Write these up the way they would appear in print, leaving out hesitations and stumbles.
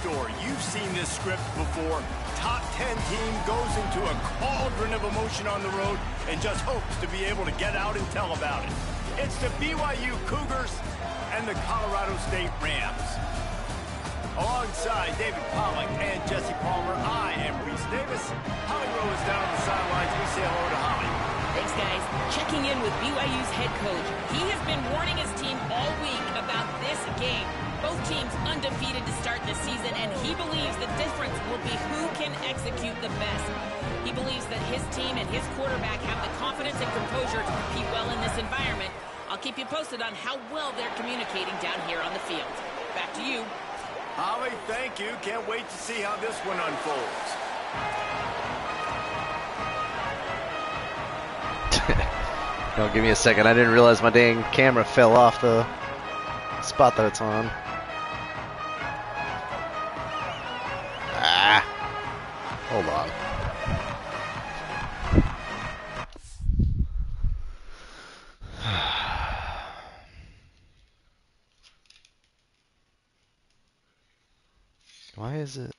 store. You've seen this script before. Top 10 team goes into a cauldron of emotion on the road and just hopes to be able to get out and tell about it. It's the BYU Cougars and the Colorado State Rams. Alongside David Pollack and Jesse Palmer, I am Reese Davis. Holly Rowe is down on the sidelines. We say hello to Holly. Thanks, guys. Checking in with BYU's head coach. He has been warning his team all week about this game. Both teams undefeated to start this season, and he believes the difference will be who can execute the best. He believes that his team and his quarterback have the confidence and composure to compete well in this environment. I'll keep you posted on how well they're communicating down here on the field. Back to you. Holly, thank you. Can't wait to see how this one unfolds. Don't give me a second. I didn't realize my dang camera fell off the spot that it's on. Ah. Hold on. Why is it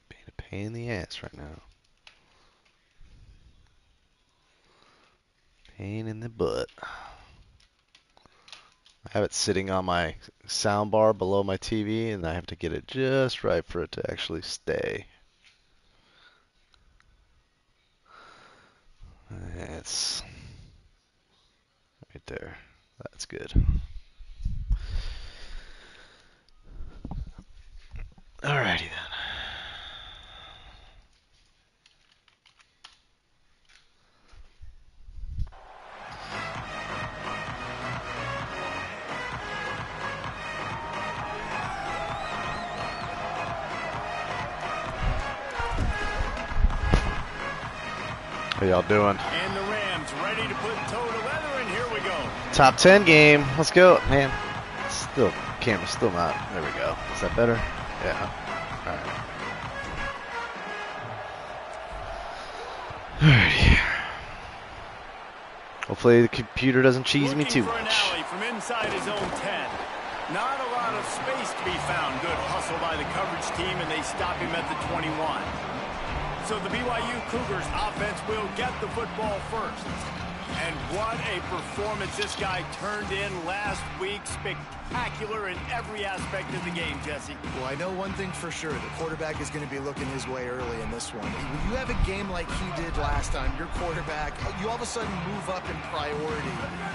being a pain in the ass right now? Pain in the butt. I have it sitting on my sound bar below my TV, and I have to get it just right for it to actually stay. It's right there. That's good. Alrighty then. How y'all doing? And the Rams ready to put toe to leather, and here we go. Top 10 game. Let's go, man. Still, camera's still not. There we go. Is that better? Yeah. All right. Alrighty. Hopefully the computer doesn't cheese me too Looking for an much. alley from inside his own 10. Not a lot of space to be found. Good hustle by the coverage team, and they stop him at the 21. So the BYU Cougars offense will get the football first. And what a performance this guy turned in last week. Spectacular in every aspect of the game, Jesse. Well, I know one thing for sure. The quarterback is going to be looking his way early in this one. When you have a game like he did last time, your quarterback, you all of a sudden move up in priority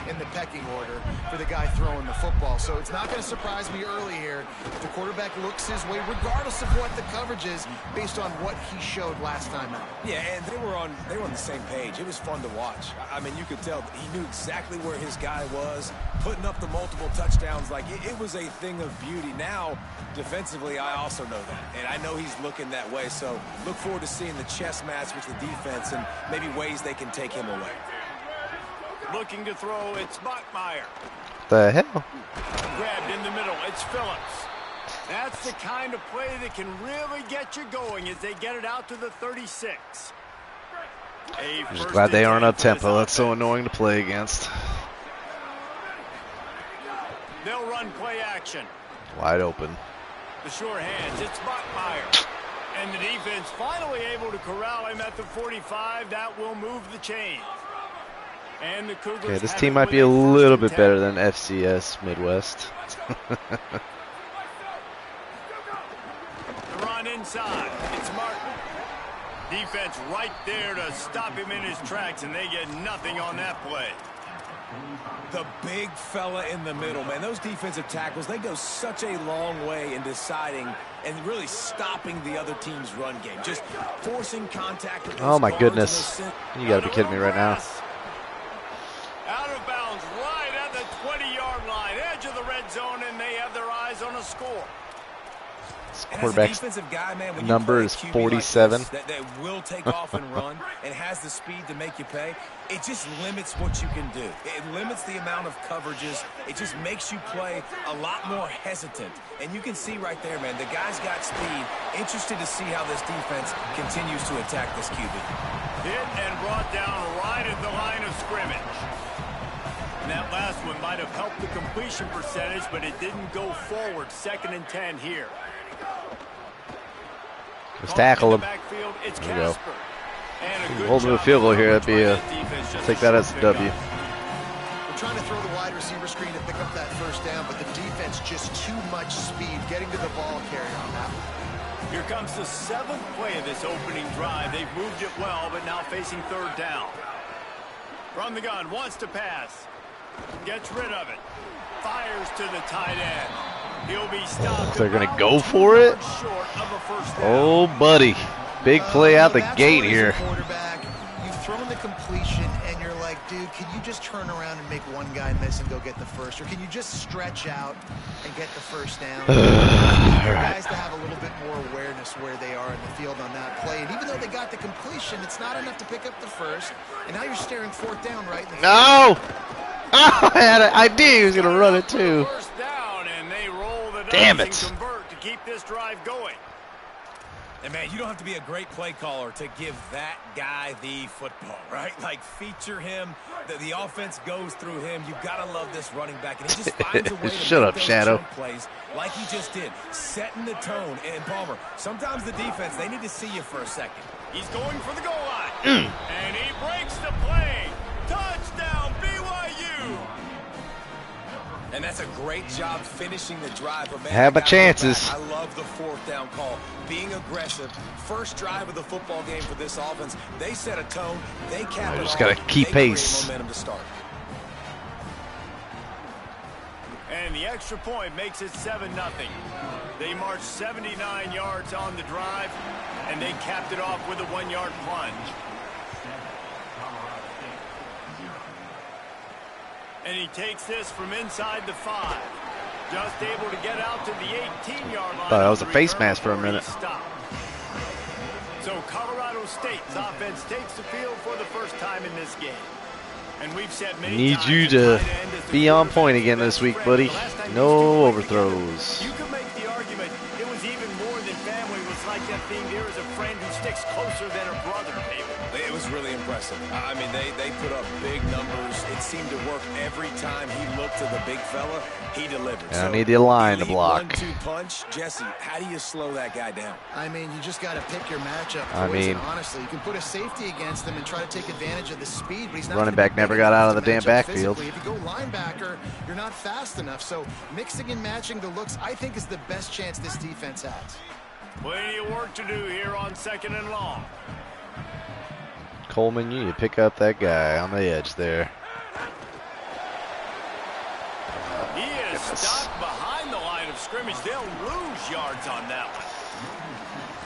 in the pecking order for the guy throwing the football. So it's not going to surprise me early here if the quarterback looks his way, regardless of what the coverage is, based on what he showed last time out. Yeah, and they were on the same page. It was fun to watch. I mean, you could tell that he knew exactly where his guy was, putting up the multiple touchdowns. Like, it was a thing of beauty. Now, defensively, I also know that, and I know he's looking that way. So look forward to seeing the chess match with the defense and maybe ways they can take him away. Looking to throw, it's Bachmeier. The hell? Grabbed in the middle, it's Phillips. That's the kind of play that can really get you going as they get it out to the 36. I'm just glad they aren't up tempo. That's so annoying to play against. They'll run play action. Wide open. The short hands, it's Bachmeier. And the defense finally able to corral him at the 45. That will move the chain. And the Cougars. Okay, this team might be a little bit better than FCS Midwest. The run inside. It's Martin. Defense right there to stop him in his tracks, and they get nothing on that play. The big fella in the middle, man. Those defensive tackles, they go such a long way in deciding and really stopping the other team's run game. Just forcing contact with those Oh my guards goodness. You gotta be kidding me right now. Out of bounds right at the 20-yard line, edge of the red zone, and they have their eyes on a score. Quarterback's number is 47. Like that will take off and run and has the speed to make you pay. It just limits what you can do. It limits the amount of coverages. It just makes you play a lot more hesitant. And you can see right there, man, the guy's got speed. Interested to see how this defense continues to attack this QB. Hit and brought down right at the line of scrimmage. And that last one might have helped the completion percentage, but it didn't go forward. 2nd and 10 here. Let's tackle him. Backfield, it's There we go. Casper. And a Hold him to a field goal here. That'd be a, take that as a W. We're trying to throw the wide receiver screen to pick up that first down, but the defense just too much speed getting to the ball carrier on that one. Here comes the 7th play of this opening drive. They've moved it well, but now facing 3rd down. From the gun, wants to pass. Gets rid of it. Fires to the tight end. He'll be stopped. They're going to go for it? Oh, buddy. Big play out the gate here. Quarterback, you've thrown the completion, and you're like, dude, can you just turn around and make one guy miss and go get the first? Or can you just stretch out and get the first down? Guys to have a little bit more awareness where they are in the field on that play. And even though they got the completion, it's not enough to pick up the first. And now you're staring 4th down right in the No! Oh, I had an idea he was going to run it too. First down, and they roll the Damn dice it. and convert to keep this drive going. And, man, you don't have to be a great play caller to give that guy the football, right? Like, feature him. The offense goes through him. You've got to love this running back. And he just finds a way to Shut make up, those Shadow. jump plays like he just did, setting the tone. And, Palmer, sometimes the defense, they need to see you for a second. He's going for the goal line. And he breaks the play. Touchdown, BYU. And that's a great job finishing the drive. But man, Have my chances. I love the 4th down call. Being aggressive. First drive of the football game for this offense. They set a tone. They cap it just off. gotta keep They create pace. momentum to start. And the extra point makes it 7-0. They marched 79 yards on the drive, and they capped it off with a 1-yard plunge. And he takes this from inside the 5. Just able to get out to the 18-yard line. Thought that was a face mask for a minute. So Colorado State's offense takes the field for the first time in this game. And we've said many Need times you the to tight end is the be on quarterback's point again this best week, friend. buddy. The last time No these two played overthrows. together, you could make the argument it was even more than family. It was like that being there as a friend who sticks closer than a brother, maybe. It was really impressive. I mean, they put up big numbers. It seemed to work every time he looked to the big fella. He delivered. And I need the line to elite block. 1-2 punch. Jesse, how do you slow that guy down? I mean, you just got to pick your matchup. Honestly, you can put a safety against him and try to take advantage of the speed, but he's not. Running back never got out of the damn backfield. If you go linebacker, you're not fast enough. So mixing and matching the looks, I think, is the best chance this defense has. Plenty of work to do here on 2nd and long. Coleman, you need to pick up that guy on the edge there. He is stopped behind the line of scrimmage. They'll lose yards on that one.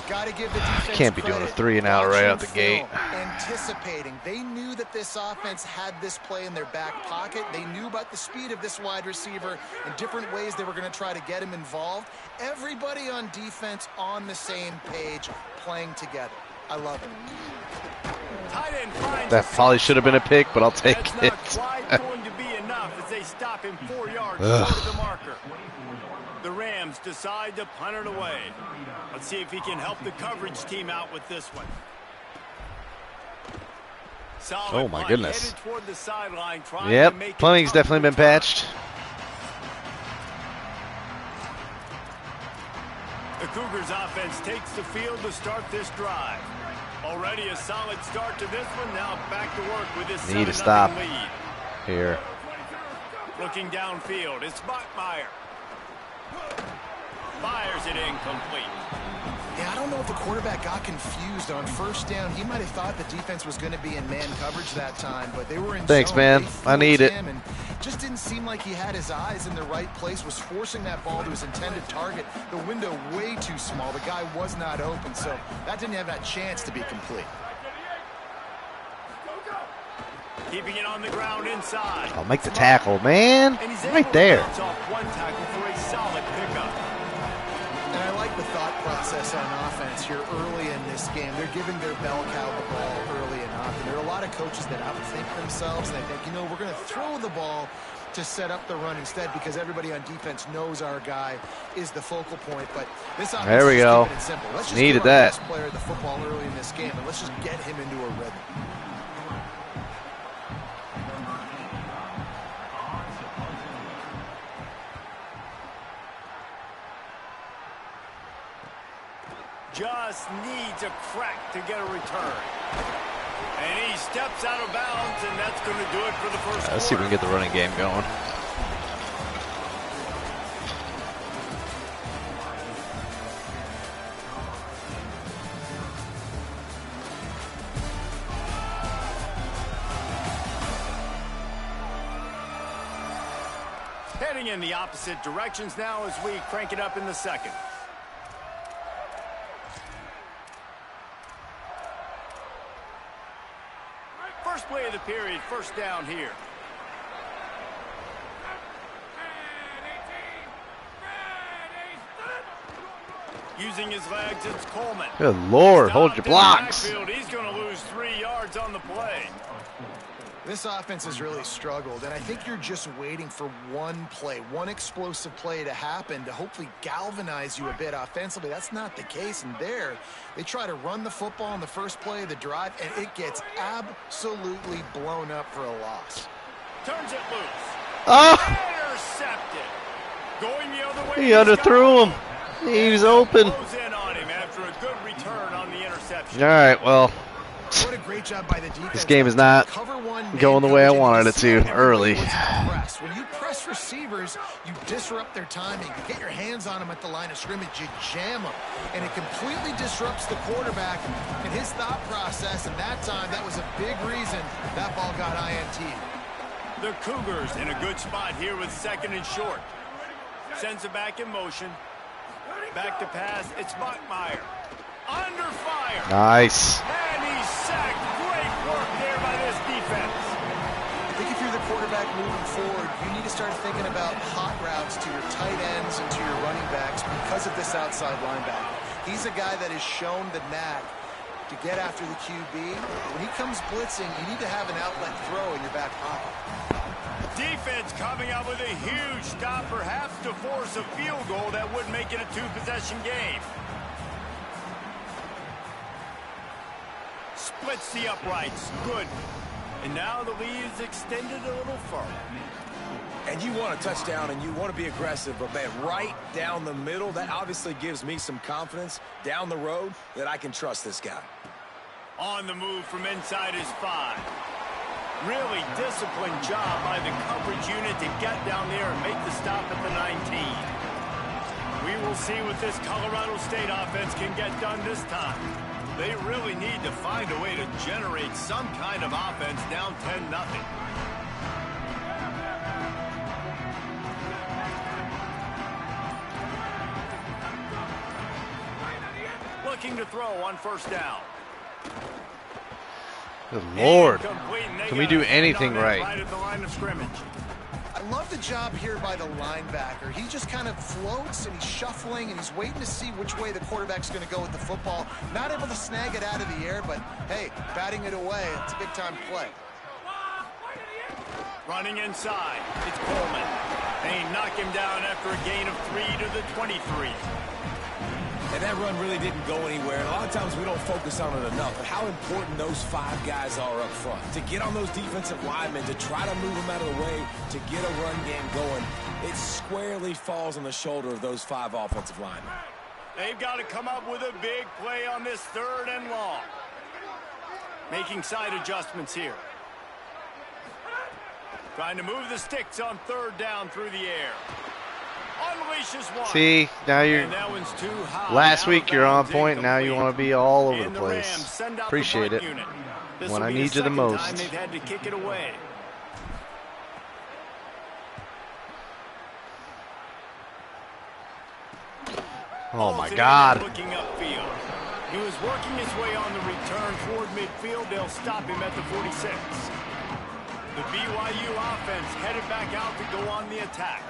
Got to give the defense Can't be doing a credit. 3-and-out right out the Watching gate. film, anticipating. They knew that this offense had this play in their back pocket. They knew about the speed of this wide receiver and different ways they were going to try to get him involved. Everybody on defense on the same page, playing together. I love it. Tight end finds That probably should have been a pick, but I'll take That's it. not quite going to be enough as they stop him 4 yards short of the marker. The Rams decide to punt it away. Let's see if he can help the coverage team out with this one. Solid Oh, my punt, goodness. headed toward the sideline, trying to Yep, make it punting's tough definitely been return. patched. The Cougars offense takes the field to start this drive. Already a solid start to this one. Now back to work with this Need to 7-0 stop lead. here. Looking downfield, it's Bachmeier. Fires it incomplete. Yeah, I don't know if the quarterback got confused on first down. He might have thought the defense was going to be in man coverage that time, but they were in Thanks, zone. man. They I need forced it. him and just didn't seem like he had his eyes in the right place, was forcing that ball to his intended target. The window way too small. The guy was not open, so that didn't have that chance to be complete. Keeping it on the ground inside. I'll make the tackle, man. And he's Right able to there. bounce off one tackle for a solid pickup. And I like the thought process on offense here early in this game. They're giving their bell cow the ball early and often. There are a lot of coaches that outthink themselves, and they think, you know, we're going to throw the ball to set up the run instead because everybody on defense knows our guy is the focal point. But this offense There we is just go. keeping it simple. Let's just Needed give our that. best player the football early in this game, and let's just get him into a rhythm. just needs a crack to get a return. And he steps out of bounds, and that's going to do it for the first Let's see if we can get the running game going. Heading in the opposite directions now as we crank it up in the second. First play of the period, first down here. Using his legs, it's Coleman. Good Lord, hold your blocks. He's going to lose 3 yards on the play. This offense has really struggled, and I think you're just waiting for one play, one explosive play to happen to hopefully galvanize you a bit offensively. That's not the case, and there they try to run the football in the first play of the drive, and it gets absolutely blown up for a loss. Turns it loose. Oh! Intercepted. Going the other way. He underthrew him. He was open. Close in on him after a good return on the interception. All right, well. What a great job by the defense. This game is not going the way I wanted it to early. When you press receivers, you disrupt their timing. You get your hands on them at the line of scrimmage. You jam them. And it completely disrupts the quarterback and his thought process. And that time, that was a big reason that ball got INT. The Cougars in a good spot here with second and short. Sends it back in motion. Back to pass. It's Bachmeier. Under fire. Nice. And he's sacked. Great work there by this defense. I think if you're the quarterback moving forward, you need to start thinking about hot routes to your tight ends and to your running backs because of this outside linebacker. He's a guy that has shown the knack to get after the QB. When he comes blitzing, you need to have an outlet throw in your back pocket. Defense coming up with a huge stop, perhaps to force a field goal that would make it a two-possession game. Splits the uprights. Good. And now the lead is extended a little further. And you want a touchdown and you want to be aggressive, but man, right down the middle, that obviously gives me some confidence down the road that I can trust this guy. On the move from inside his 5. Really disciplined job by the coverage unit to get down there and make the stop at the 19. We will see what this Colorado State offense can get done this time. They really need to find a way to generate some kind of offense down 10-0. Looking to throw on first down. Good Lord. Can we do anything right? At the line of scrimmage. I love the job here by the linebacker. He just kind of floats and he's shuffling and he's waiting to see which way the quarterback's going to go with the football. Not able to snag it out of the air, but hey, batting it away, it's a big-time play. Running inside, it's Coleman. They knock him down after a gain of 3 to the 23. And that run really didn't go anywhere. And a lot of times we don't focus on it enough, but how important those 5 guys are up front. To get on those defensive linemen, to try to move them out of the way, to get a run game going, it squarely falls on the shoulder of those 5 offensive linemen. They've got to come up with a big play on this 3rd and long. Making side adjustments here. Trying to move the sticks on 3rd down through the air. Unleashes one. See, now you're. Last week you're on point. Now you want to be all over the place. Appreciate it. When I need you the most. They've had to kick it away. Oh my God. Looking upfield. He was working his way on the return toward midfield. They'll stop him at the 46. The BYU offense headed back out to go on the attack.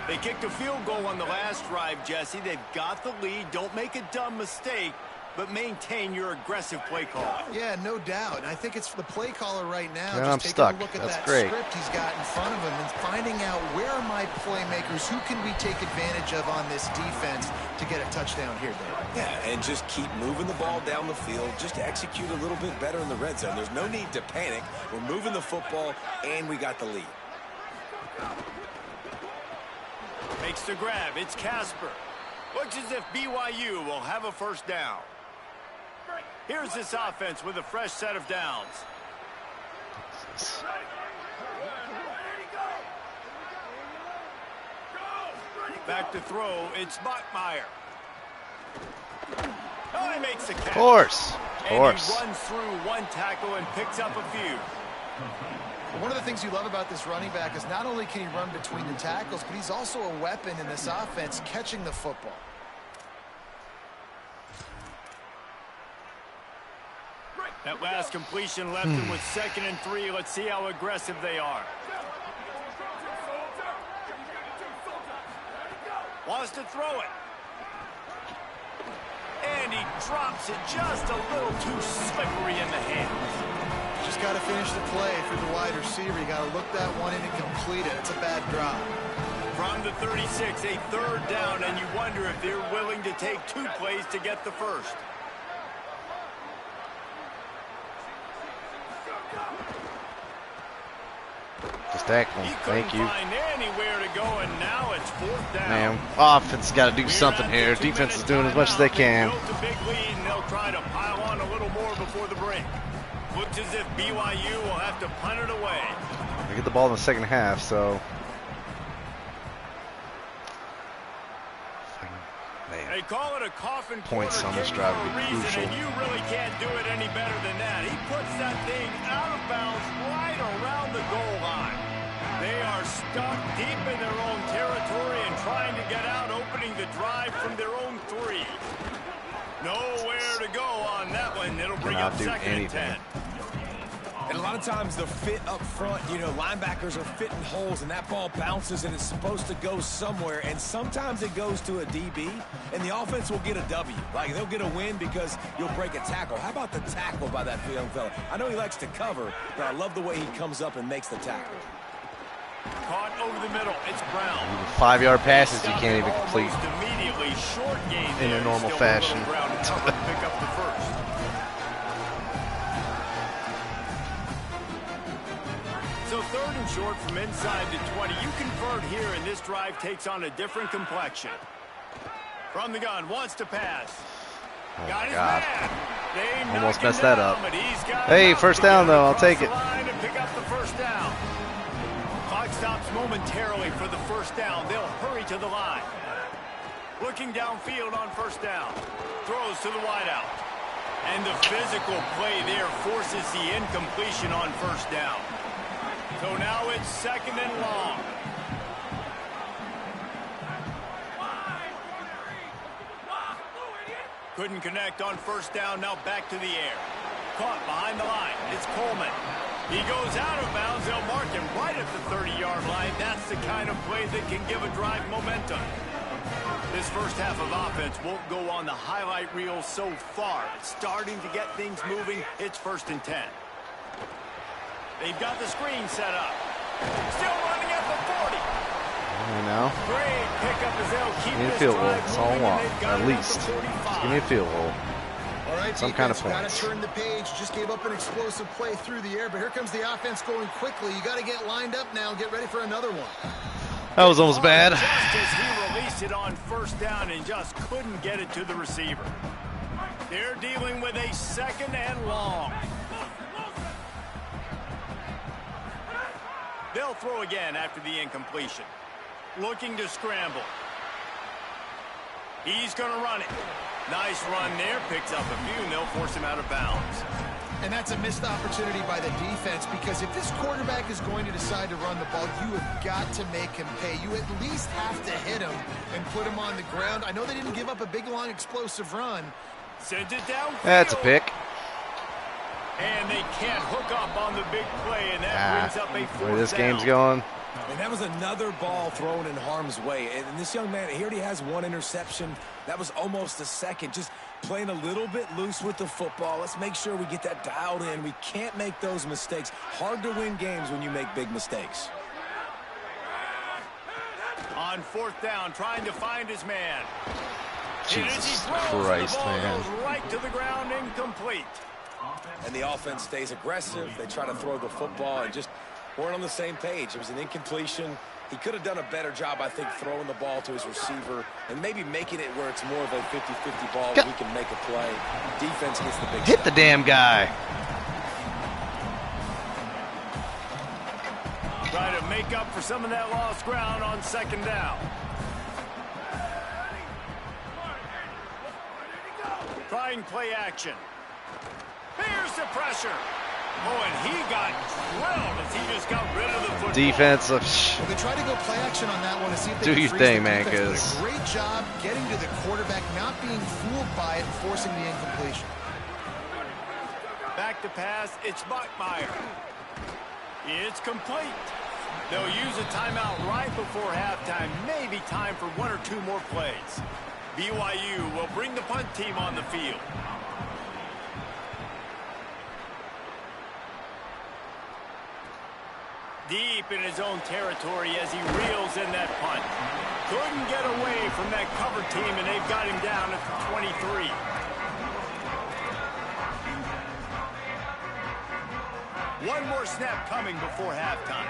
They kicked a field goal on the last drive, Jesse. They've got the lead. Don't make a dumb mistake, but maintain your aggressive play call. Yeah, no doubt. And I think it's the play caller right now. Yeah, just I'm taking stuck. a look at That's that great. script he's got in front of him and finding out where are my playmakers, who can we take advantage of on this defense to get a touchdown here, Dave. Yeah, and just keep moving the ball down the field. Just execute a little bit better in the red zone. There's no need to panic. We're moving the football, and we got the lead. Makes the grab. It's Casper. Looks as if BYU will have a first down. Here's this offense with a fresh set of downs. Back to throw, it's Bachmeier. Oh, he makes the catch. Of course. And he runs through one tackle and picks up a few. One of the things you love about this running back is not only can he run between the tackles, but he's also a weapon in this offense catching the football. That last completion left him with 2nd and 3. Let's see how aggressive they are. Wants to throw it. And he drops it just a little too slippery in the hands. Just got to finish the play for the wide receiver. You got to look that one in and complete it. It's a bad drop. From the 36, a 3rd down, and you wonder if they're willing to take 2 plays to get the first. Just tackle. Thank you. Find anywhere to go, and now it's 4th down. Man, offense has got to do something here. Defense is doing as much as they can. Built a big lead, and they'll try to pile on a little more before the break. Looks as if BYU will have to punt it away. They get the ball in the second half, so. Man. They call it a coffin Points on this drive would be crucial. And you really can't do it any better than that. He puts that thing out of bounds right around the goal line. They are stuck deep in their own territory and trying to get out, opening the drive from their own 3. Nowhere to go on that one. It'll bring up 2nd and 10. And a lot of times the fit up front, you know, linebackers are fitting holes and that ball bounces and it's supposed to go somewhere. And sometimes it goes to a DB and the offense will get a W. Like they'll get a win because you'll break a tackle. How about the tackle by that young fella? I know he likes to cover, but I love the way he comes up and makes the tackle. Caught over the middle. It's Brown. 5-yard passes you can't even complete immediately. Short game in a normal fashion. Pick up the first. So 3rd and short from inside the 20. You convert here, and this drive takes on a different complexion. From the gun, wants to pass. Oh got his God. man. Almost messed that up. Hey, first down, though. I'll take it. And pick up the first down. Clock stops momentarily for the first down. They'll hurry to the line. Looking downfield on first down. Throws to the wideout. And the physical play there forces the incompletion on first down. So now it's 2nd and long. Couldn't connect on first down. Now back to the air. Caught behind the line. It's Coleman. He goes out of bounds. They'll mark him right at the 30-yard line. That's the kind of play that can give a drive momentum. This first half of offense won't go on the highlight reel so far. It's starting to get things moving. It's 1st and 10. They've got the screen set up. Still running at the 40. You know. Great pickup as they'll keep Give me a this field goal. drive That's all I moving, want. and they've got At it least. the 45. Just give me a field goal. All right, some kind of got points. to turn the page. Just gave up an explosive play through the air, but here comes the offense going quickly. You got to get lined up now and get ready for another one. That was almost bad. Just as he released it on first down and just couldn't get it to the receiver. They're dealing with a 2nd and long. They'll throw again after the incompletion. Looking to scramble. He's going to run it. Nice run there. Picks up a few, and they'll force him out of bounds. And that's a missed opportunity by the defense, because if this quarterback is going to decide to run the ball, you have got to make him pay. You at least have to hit him and put him on the ground. I know they didn't give up a big, long, explosive run. Sent it down. That's a pick. And they can't hook up on the big play, and that brings up a 4th down. Where this game's going. And that was another ball thrown in harm's way. And this young man, he already has 1 interception. That was almost a 2nd. Just playing a little bit loose with the football. Let's make sure we get that dialed in. We can't make those mistakes. Hard to win games when you make big mistakes. On 4th down, trying to find his man. Jesus Christ, man. Goes right to the ground, incomplete. And the offense stays aggressive. They try to throw the football and just weren't on the same page. It was an incompletion. He could have done a better job, I think, throwing the ball to his receiver and maybe making it where it's more of a 50-50 ball where he can make a play. Defense gets the big Hit stop. the damn guy. Try to make up for some of that lost ground on second down. Trying play action. Here's the pressure. Oh, and he got drilled as he just got rid of the football. Defensive. Well, they tried to go play action on that one to see if they Do could your freeze thing, the man, defense. because Great job getting to the quarterback, not being fooled by it and forcing the incompletion. Back to pass. It's Buckmeyer. It's complete. They'll use a timeout right before halftime. Maybe time for one or two more plays. BYU will bring the punt team on the field. Deep in his own territory as he reels in that punt. Couldn't get away from that cover team, and they've got him down at the 23. One more snap coming before halftime.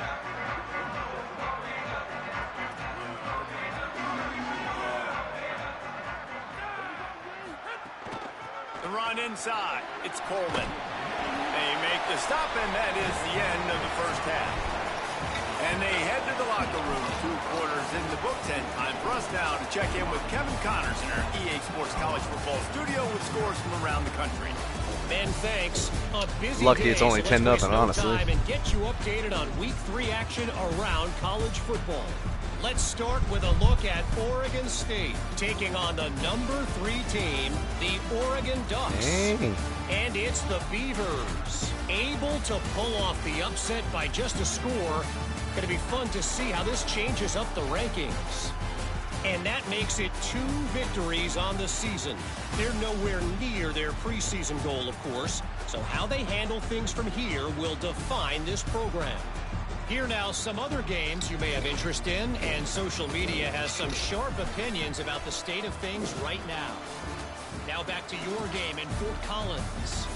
The run inside. It's Coleman. They make the stop, and that is the end of the first half. And they head to the locker room. 2 quarters in the books, and time for us now to check in with Kevin Connors in our EA Sports College Football studio with scores from around the country. Ben, thanks. A busy lucky day, it's only so 10-0, honestly. Time and get you updated on Week 3 action around college football. Let's start with a look at Oregon State taking on the number 3 team, the Oregon Ducks. Dang. And it's the Beavers, able to pull off the upset by just a score. Going to be fun to see how this changes up the rankings. And that makes it 2 victories on the season. They're nowhere near their preseason goal, of course. So how they handle things from here will define this program. Here now, some other games you may have interest in, and social media has some sharp opinions about the state of things right now. Now back to your game in Fort Collins.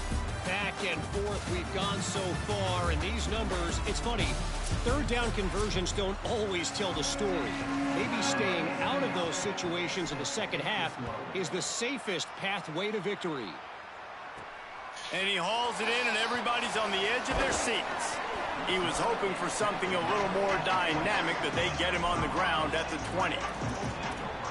Back and forth we've gone so far, and these numbers, it's funny, 3rd down conversions don't always tell the story. Maybe staying out of those situations in the second half is the safest pathway to victory. And he hauls it in, and everybody's on the edge of their seats. He was hoping for something a little more dynamic, but they get him on the ground at the 20.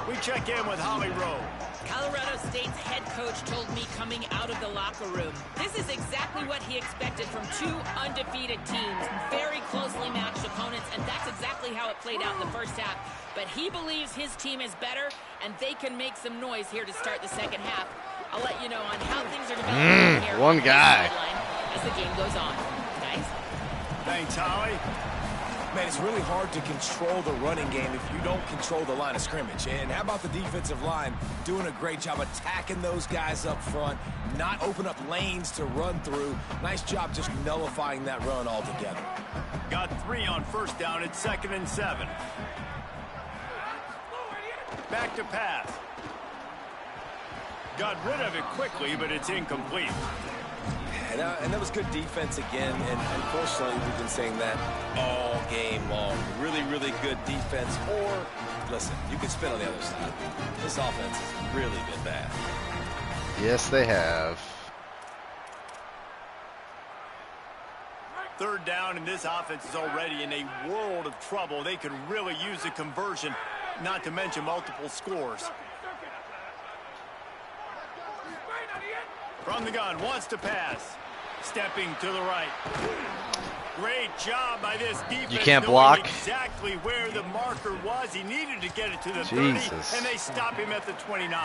We check in with Holly Rowe. Colorado State's head coach told me coming out of the locker room, this is exactly what he expected from 2 undefeated teams, very closely matched opponents, and that's exactly how it played out in the first half. But he believes his team is better, and they can make some noise here to start the second half. I'll let you know on how things are developing here one guy as the game goes on. Guys? Thanks, Holly. Man, it's really hard to control the running game if you don't control the line of scrimmage. And how about the defensive line doing a great job attacking those guys up front, not open up lanes to run through. Nice job just nullifying that run altogether. Got 3 on first down. It's 2nd and 7. Back to pass. Got rid of it quickly, but it's incomplete. And that was good defense again, and unfortunately we've been saying that all game long. Really, really good defense, or, listen, you can spin on the other side. This offense has really been bad. Yes, they have. 3rd down, and this offense is already in a world of trouble. They could really use a conversion, not to mention multiple scores. From the gun, wants to pass. Stepping to the right. Great job by this defense. You can't block. Exactly where the marker was. He needed to get it to the 30, and they stop him at the 29.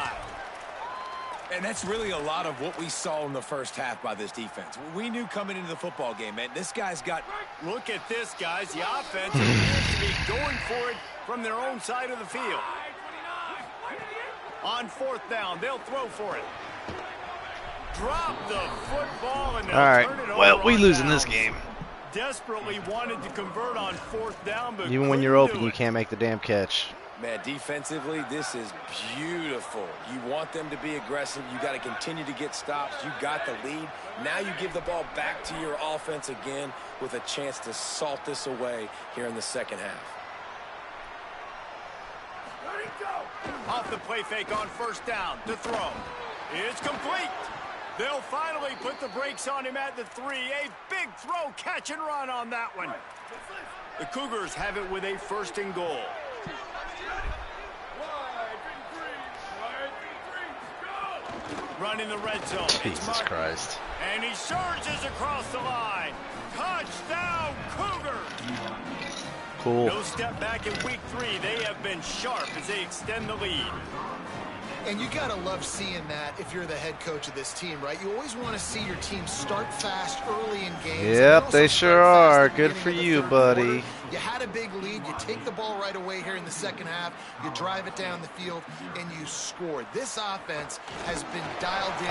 And that's really a lot of what we saw in the first half by this defense. We knew coming into the football game, man, this guy's got... Look at this, guys. The offense appears to be going for it from their own side of the field. On 4th down, they'll throw for it. Drop the football, and they'll turn it over. Well, we losing downs. this game. Desperately wanted to convert on 4th down, but even when you're open, you can't make the damn catch. Man, defensively, this is beautiful. You want them to be aggressive. You got to continue to get stops. You got the lead. Now you give the ball back to your offense again with a chance to salt this away here in the second half. Off the play fake on first down. To throw. It's complete. They'll finally put the brakes on him at the 3. A big throw, catch and run on that one. The Cougars have it with a 1st and goal. Running the red zone. Jesus Christ. And he surges across the line. Touchdown, Cougars! Cool. No step back in week 3. They have been sharp as they extend the lead. And you got to love seeing that if you're the head coach of this team, right? You always want to see your team start fast early in games. Yep, they sure are. Good for you, buddy. You had a big lead. You take the ball right away here in the second half. You drive it down the field, and you score. This offense has been dialed in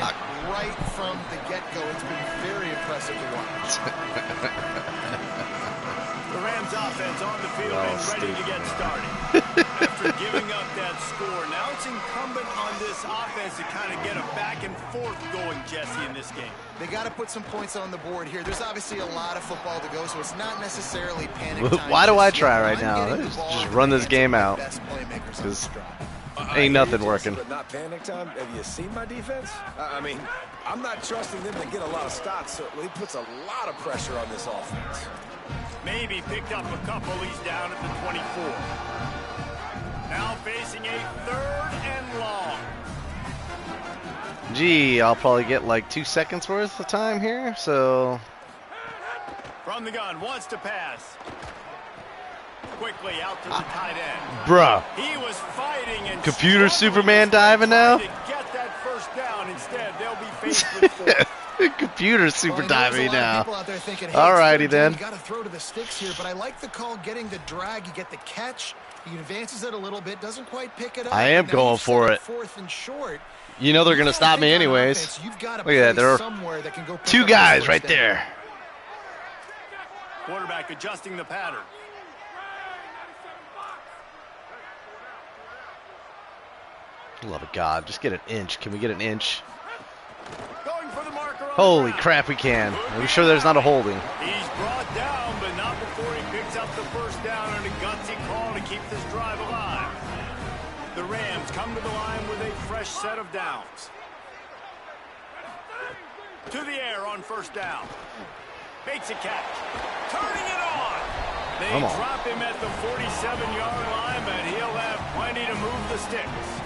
right from the get-go. It's been very impressive to watch. The Rams offense on the field and ready to get started. After giving up that score, now it's incumbent on this offense to kind of get a back and forth going, Jesse, in this game. They got to put some points on the board here. There's obviously a lot of football to go, so it's not necessarily panic time. Why do I try right now? Just run this game out. Because ain't nothing working. But not panic time. Have you seen my defense? I mean, I'm not trusting them to get a lot of stops, so he puts a lot of pressure on this offense. Maybe picked up a couple. He's down at the 24. Now facing a 3rd and long. Gee, I'll probably get like 2 seconds worth of time here, so. From the gun, wants to pass. Quickly out to the tight end. Bruh. He was fighting and Computer Superman diving now? to get that first down. Instead, they'll be faced with 4th. Computer super diving now. Thinking, hey, alrighty then. You got to throw to the sticks here, but I like the call getting the drag. You get the catch. He advances it a little bit, doesn't quite pick it up. I am going for it. 4th and short. You know they're going to stop me anyways. Look at that. There are 2 guys right there. Quarterback adjusting the pattern. Love of God. Just get an inch. Can we get an inch? Going for the marker on Holy the crap, we can. Are we sure there's not a holding? He's brought down, but not before he picks up the first down and a gutsy call to keep this drive alive. The Rams come to the line with a fresh set of downs. To the air on first down. Makes a catch. Turning it on. They drop him at the 47-yard line, but he'll have plenty to move the sticks.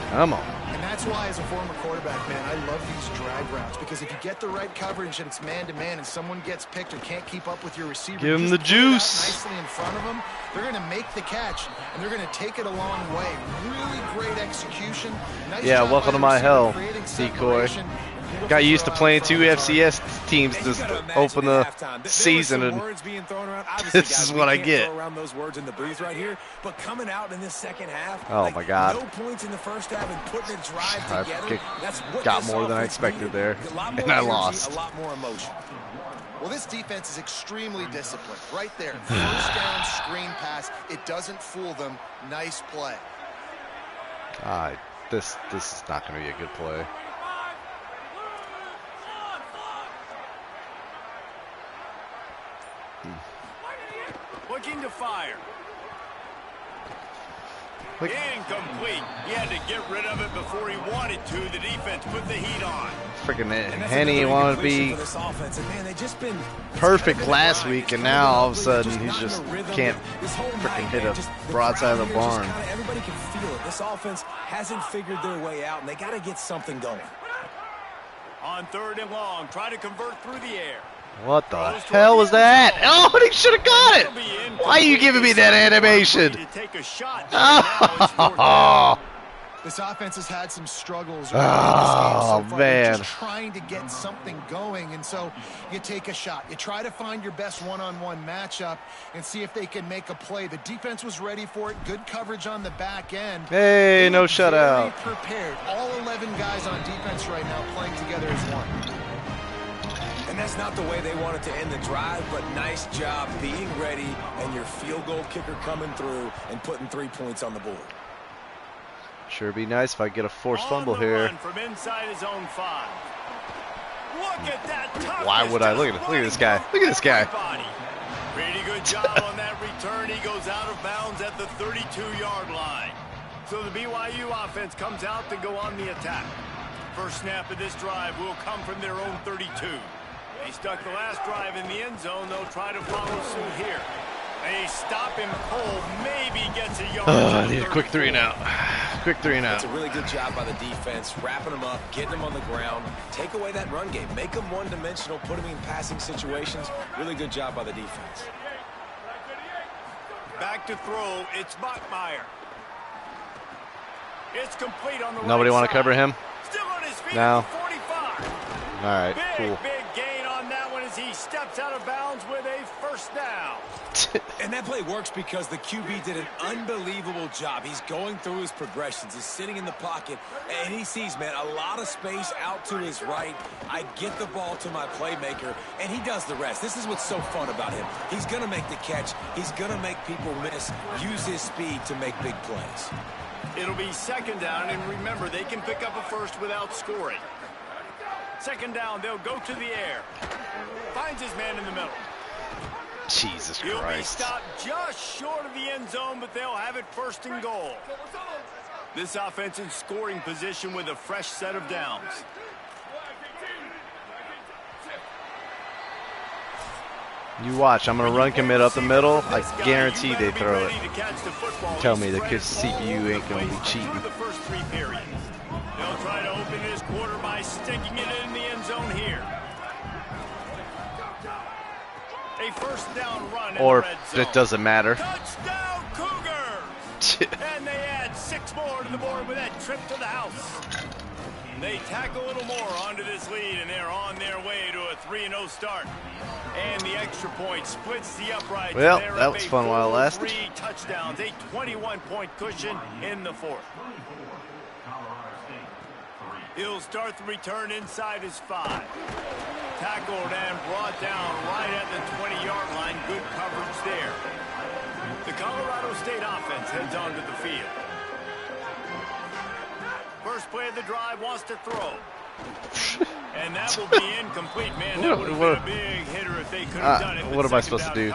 Come on. And that's why, as a former quarterback, man, I love these drag routes, because if you get the right coverage and it's man-to-man and someone gets picked or can't keep up with your receiver, give him the juice. Nicely in front of them, they're going to make the catch, and they're going to take it a long way. Really great execution. Nice job welcome to my hell, decoy. Got used to playing 2 FCS teams to open the season, and this is what I get. Around those words in the booth right here, but coming out in this second half, oh my God! No points in the first half and putting a drive together. That's what got more than I expected there, and I lost. A lot more emotion. Well, this defense is extremely disciplined. Right there, first down screen pass. It doesn't fool them. Nice play. This is not going to be a good play. Looking to fire. Incomplete. He had to get rid of it before he wanted to. The defense put the heat on. Freaking Henny wanted to be perfect last week, and now all of a sudden he just can't freaking hit a broadside of the barn. Everybody can feel it. This offense hasn't figured their way out, and they got to get something going. On 3rd and long, try to convert through the air. What the hell was that? Oh, he should have got it. Why are you giving me that animation? Oh. This offense has had some struggles. Oh, man. Just trying to get something going, and so you take a shot. You try to find your best one-on-one matchup and see if they can make a play. The defense was ready for it. Good coverage on the back end. Hey, no shutout. Prepared. All 11 guys on defense right now playing together as one. that's not the way they wanted to end the drive, but nice job being ready and your field goal kicker coming through and putting 3 points on the board. Sure be nice if I get a forced fumble here. From inside his own 5. Look at that. Why would I? Look at this guy. Look at this guy. Pretty good job on that return. He goes out of bounds at the 32-yard line. So the BYU offense comes out to go on the attack. First snap of this drive will come from their own 32. They stuck the last drive in the end zone. They'll try to follow suit here. They stop him cold. Maybe gets a yard. I need a quick 3 and out. Quick 3 and out. It's a really good job by the defense, wrapping them up, getting them on the ground. Take away that run game. Make them one-dimensional, put them in passing situations. Really good job by the defense. Back to throw. It's Bachmeier. It's complete on the Nobody right want to cover him? Still on his feet No. at the 45. All right, Big cool. gain on that one as he steps out of bounds with a first down. And that play works because the QB did an unbelievable job. He's going through his progressions. He's sitting in the pocket, and he sees, man, a lot of space out to his right. I get the ball to my playmaker, and he does the rest. This is what's so fun about him. He's going to make the catch. He's going to make people miss, use his speed to make big plays. It'll be second down, and remember, they can pick up a first without scoring. Second down, they'll go to the air. Finds his man in the middle. Jesus He'll be Christ. stopped just short of the end zone, but they'll have it first and goal. This offense in scoring position with a fresh set of downs. You watch. I'm going to run commit up the middle. I guarantee they throw it. Tell me the kid's CPU ain't going to be cheating. The first 3 periods. They'll try to open this quarter by sticking it in the end zone here. A first down run in Or the red zone. it doesn't matter. Touchdown Cougars! And they add 6 more to the board with that trip to the house. They tack a little more onto this lead, and they're on their way to a 3-0 start. And the extra point splits the uprights. Well, that was fun while it lasted. 3 touchdowns, a 21-point cushion in the 4th. He'll start the return inside his 5. Tackled and brought down right at the 20-yard line. Good coverage there. The Colorado State offense heads onto the field. First play of the drive, wants to throw. And that will be incomplete, man. That would have been a big hitter if they could have done it. What am I supposed to do?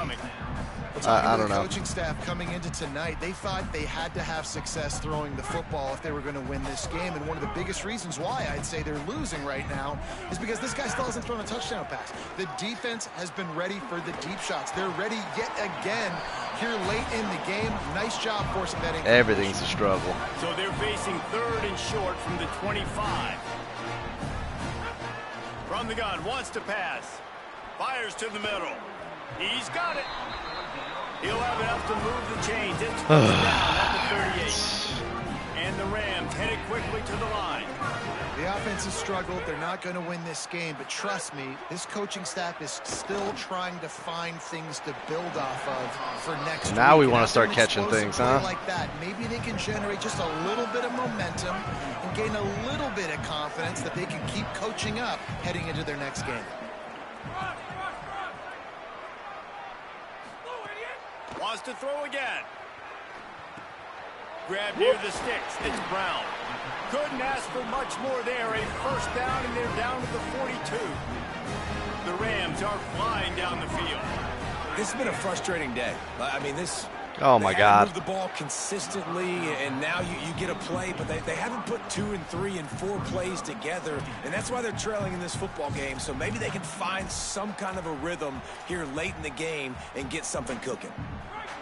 I don't know. The coaching staff coming into tonight, they thought they had to have success throwing the football if they were going to win this game. And one of the biggest reasons why I'd say they're losing right now is because this guy still hasn't thrown a touchdown pass. The defense has been ready for the deep shots. They're ready yet again here late in the game. Nice job forcing that in. Everything's a struggle. So they're facing 3rd and short from the 25. From the gun, wants to pass. Fires to the middle. He's got it. He'll have enough to move the chains. It's down at the 38. And the Rams headed quickly to the line. The offense has struggled. They're not going to win this game. But trust me, this coaching staff is still trying to find things to build off of for next week. Now we want to After start an catching explosive things, play huh? like that, maybe they can generate just a little bit of momentum and gain a little bit of confidence that they can keep coaching up heading into their next game. Wants to throw again. Grab near the sticks. It's Brown. Couldn't ask for much more there. A first down, and they're down to the 42. The Rams are flying down the field. This has been a frustrating day. I mean, Oh my God. Move the ball consistently, and now you get a play, but they haven't put 2 and 3 and 4 plays together, and that's why they're trailing in this football game. So maybe they can find some kind of a rhythm here late in the game and get something cooking.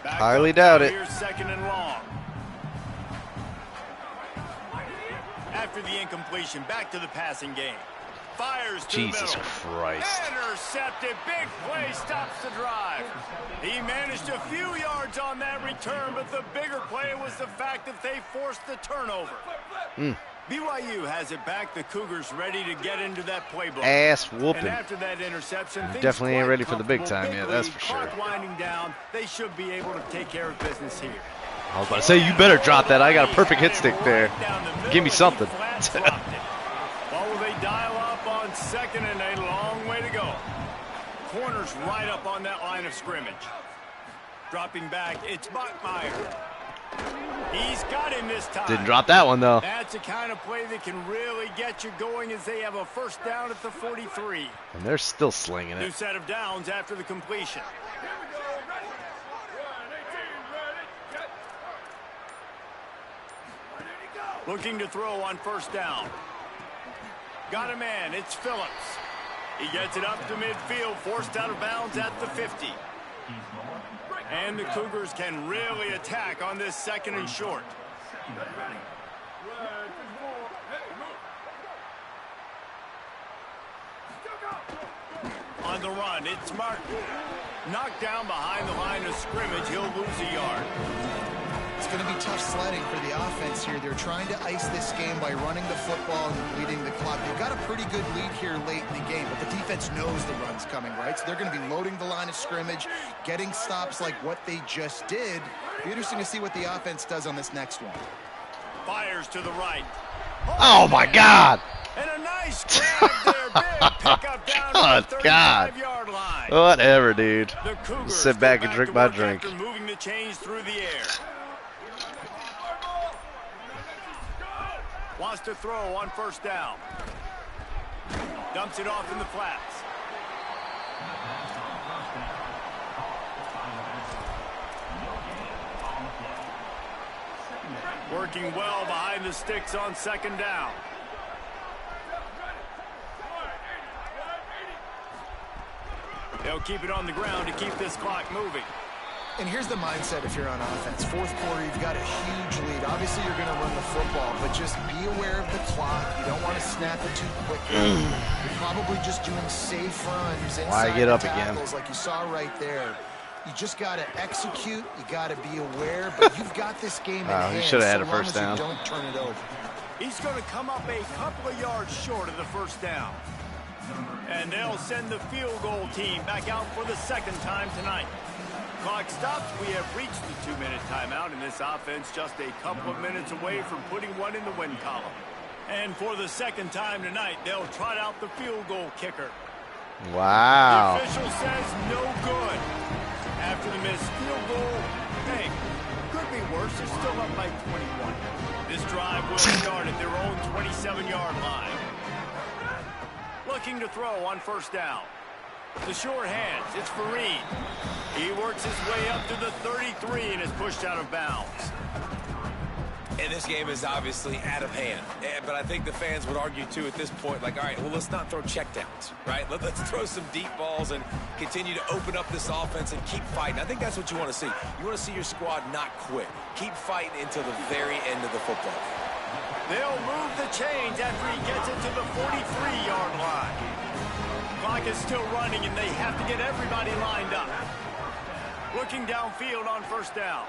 Highly doubt it. Here's 2nd and long. After the incompletion, back to the passing game. Fires to Jesus the middle. Christ. Intercepted. Big play stops the drive. He managed a few yards on that return, but the bigger play was the fact that they forced the turnover. BYU has it back. The Cougars ready to get into that playbook. Ass And whooping. after that interception, things Definitely ain't quite ready for the big comfortable. time yet, Big that's lead, for sure. clock winding down. They should be able to take care of business here. I was about to say, you better drop that. I got a perfect hit stick there. Give me something. What will they dial up on 2nd and a long way to go? corner's right up on that line of scrimmage. Dropping back, it's Buckmeyer. He's got him this time. Didn't drop that one, though. That's the kind of play that can really get you going as they have a first down at the 43. And they're still slinging New it. set of downs after the completion. Looking to throw on first down. Got a man, it's Phillips. He gets it up to midfield, forced out of bounds at the 50. And the Cougars can really attack on this second and short. On the run, it's Martin. Knocked down behind the line of scrimmage, he'll lose a yard. It's going to be tough sledding for the offense here. They're trying to ice this game by running the football and bleeding the clock. They've got a pretty good lead here late in the game, but the defense knows the run's coming, right? So they're going to be loading the line of scrimmage, getting stops like what they just did. It'll be interesting to see what the offense does on this next one. Fires to the right. Oh, my God. And a nice grab there, big pickup down to the 35-yard line. Whatever, dude. The Cougars Sit back and drink my drink. after moving the chains through the air. Wants to throw on first down. Dumps it off in the flats. Working well behind the sticks on second down. They'll keep it on the ground to keep this clock moving. And here's the mindset if you're on offense. Fourth quarter, you've got a huge lead. Obviously, you're going to run the football, but just be aware of the clock. You don't want to snap it too quickly. You're probably just doing safe runs inside get up the again? tackles like you saw right there. You just got to execute. You got to be aware, but you've got this game in hand. He should have had a so long first as down. You don't turn it over. He's going to come up a couple of yards short of the first down. And they'll send the field goal team back out for the second time tonight. Clock stops. We have reached the 2-minute timeout, and this offense just a couple of minutes away from putting one in the win column. And for the second time tonight, they'll trot out the field goal kicker. Wow. The official says no good. After the missed field goal, hey, could be worse. They're still up by 21. This drive will start at their own 27-yard line. Looking to throw on first down. The short hands, it's Fareed. He works his way up to the 33 and is pushed out of bounds. And this game is obviously out of hand. But I think the fans would argue, too, at this point, like, all right, well, let's not throw checkdowns, right? Let's throw some deep balls and continue to open up this offense and keep fighting. I think that's what you want to see. You want to see your squad not quit. Keep fighting until the very end of the football. They'll move the chains after he gets it to the 43-yard line. Clock is still running, and they have to get everybody lined up. Looking downfield on first down.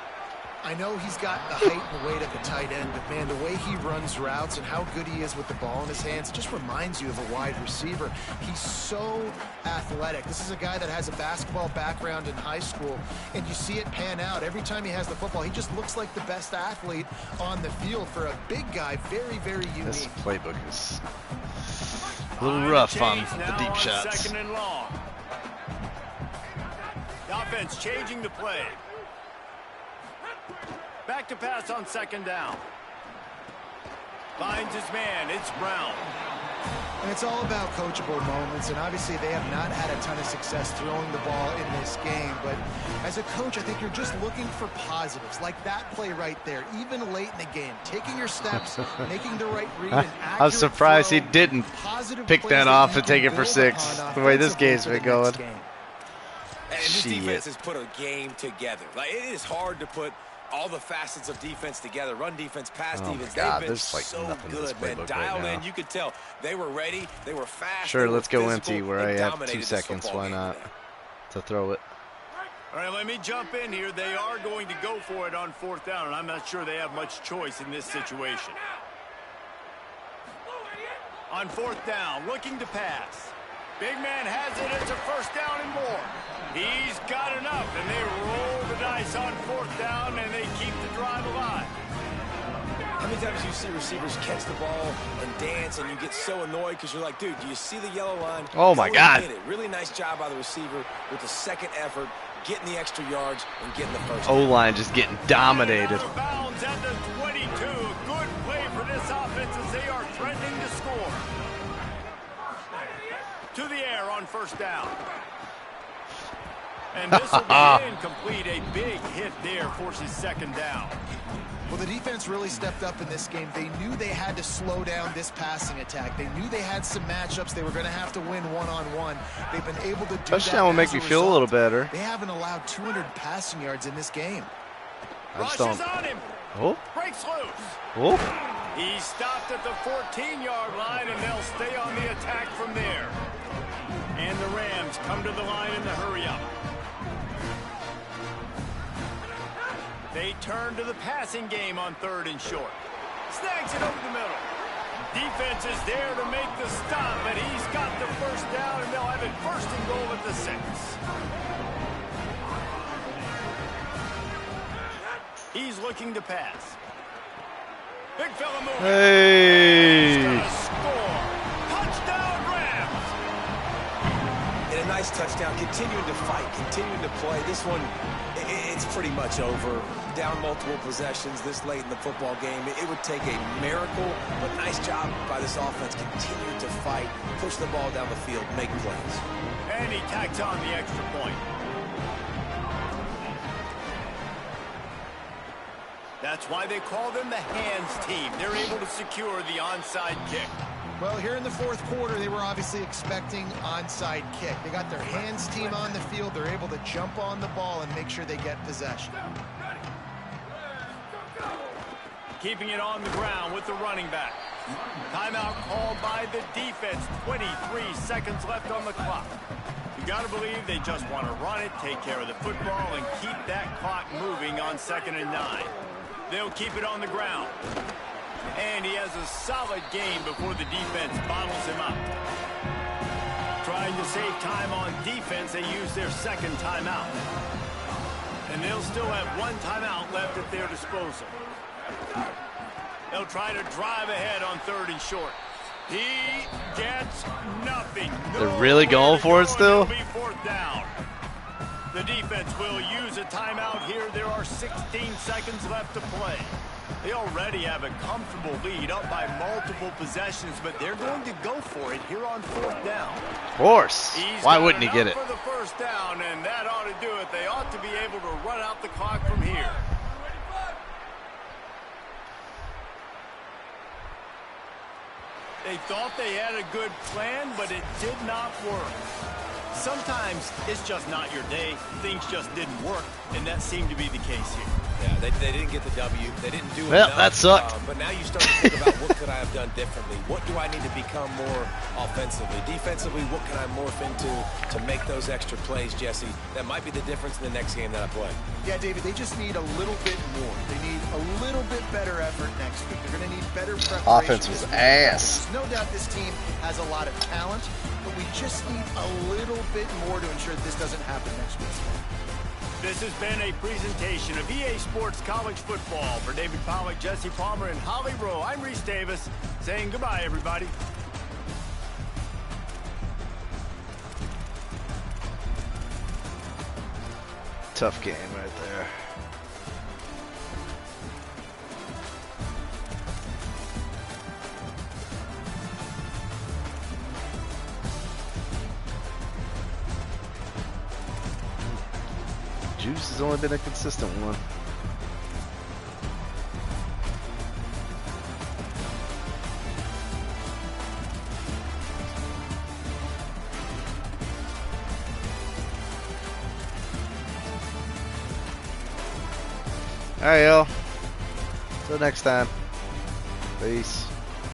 I know he's got the height and weight of a tight end, but, man, the way he runs routes and how good he is with the ball in his hands just reminds you of a wide receiver. He's so athletic. This is a guy that has a basketball background in high school, and you see it pan out. Every time he has the football, he just looks like the best athlete on the field for a big guy. Very, very unique. This playbook is a little rough on the deep shots. Second and long. The offense changing the play. Back to pass on second down. Finds his man. It's Brown. And it's all about coachable moments, and obviously they have not had a ton of success throwing the ball in this game. But as a coach, I think you're just looking for positives, like that play right there, even late in the game. Taking your steps, making the right read, and accurate I'm surprised throw, he didn't pick that off and take it for 6, the way this game's been going. And this defense has put a game together. Like, it is hard to put all the facets of defense together. Run defense, pass defense. God, they've been like so good, man. Dialed in. You could tell they were ready. They were fast. Sure, let's go empty where I have 2 seconds. Why not? To throw it. All right, let me jump in here. They are going to go for it on fourth down, and I'm not sure they have much choice in this situation. On fourth down, looking to pass. Big man has it. It's a first down and more. He's got enough, and they roll the dice on fourth down, and they keep the drive alive. How many times do you see receivers catch the ball and dance and you get so annoyed because you're like, dude, do you see the yellow line? Oh, my God. Hit it. Really nice job by the receiver with the second effort, getting the extra yards and getting the first. O-line just getting dominated. Out of bounds at the 22. Good play for this offense as they are threatening to score. To the air on first down. And this will be incomplete. A big hit there forces second down. Well, the defense really stepped up in this game. They knew they had to slow down this passing attack. They knew they had some matchups they were going to have to win one-on-one. They've been able to do that. Touchdown will make me feel a little better. They haven't allowed 200 passing yards in this game. Rushes on him. Oh. Breaks loose. Oh. He stopped at the 14-yard line, and they'll stay on the attack from there. And the Rams come to the line in the hurry-up. They turn to the passing game on 3rd and short. Snags it over the middle. Defense is there to make the stop, but he's got the first down, and they'll have it 1st and goal at the 6. He's looking to pass. Big fella moving. Hey. He's gonna score. Touchdown, Rams. And a nice touchdown, continuing to fight, continuing to play. This one, it's pretty much over. Down multiple possessions this late in the football game. It would take a miracle, but nice job by this offense. Continue to fight, push the ball down the field, make plays. And he tacks on the extra point. That's why they call them the hands team. They're able to secure the onside kick. Well, here in the 4th quarter, they were obviously expecting onside kick. They got their hands team on the field. They're able to jump on the ball and make sure they get possession. Keeping it on the ground with the running back. Timeout called by the defense. 23 seconds left on the clock. You got to believe they just want to run it, take care of the football, and keep that clock moving on 2nd and 9. They'll keep it on the ground. And he has a solid game before the defense bottles him up. Trying to save time on defense, they use their 2nd timeout. And they'll still have 1 timeout left at their disposal. They'll try to drive ahead on 3rd and short. He gets nothing. They're really going for it still? It'll be 4th down. The defense will use a timeout here. There are 16 seconds left to play. They already have a comfortable lead, up by multiple possessions, but they're going to go for it here on 4th down. Of course. Why wouldn't he get it? For the 1st down, and that ought to do it. They ought to be able to run out the clock from here. They thought they had a good plan, but it did not work. Sometimes it's just not your day. Things just didn't work, and that seemed to be the case here. Yeah, they didn't get the W. They didn't do well, enough. That sucked. But now you start to think about what could I have done differently? What do I need to become more offensively? Defensively, what can I morph into to make those extra plays, Jesse? That might be the difference in the next game that I play. Yeah, David, they just need a little bit more. They need a little bit better effort next week. They're going to need better preparation. Offense was ass. There's no doubt this team has a lot of talent, but we just need a little bit more to ensure that this doesn't happen next week. This has been a presentation of EA Sports College Football. For David Pollack, Jesse Palmer, and Holly Rowe, I'm Reese Davis, saying goodbye, everybody. Tough game right there. Juice has only been a consistent one. All right, y'all. Till next time. Peace.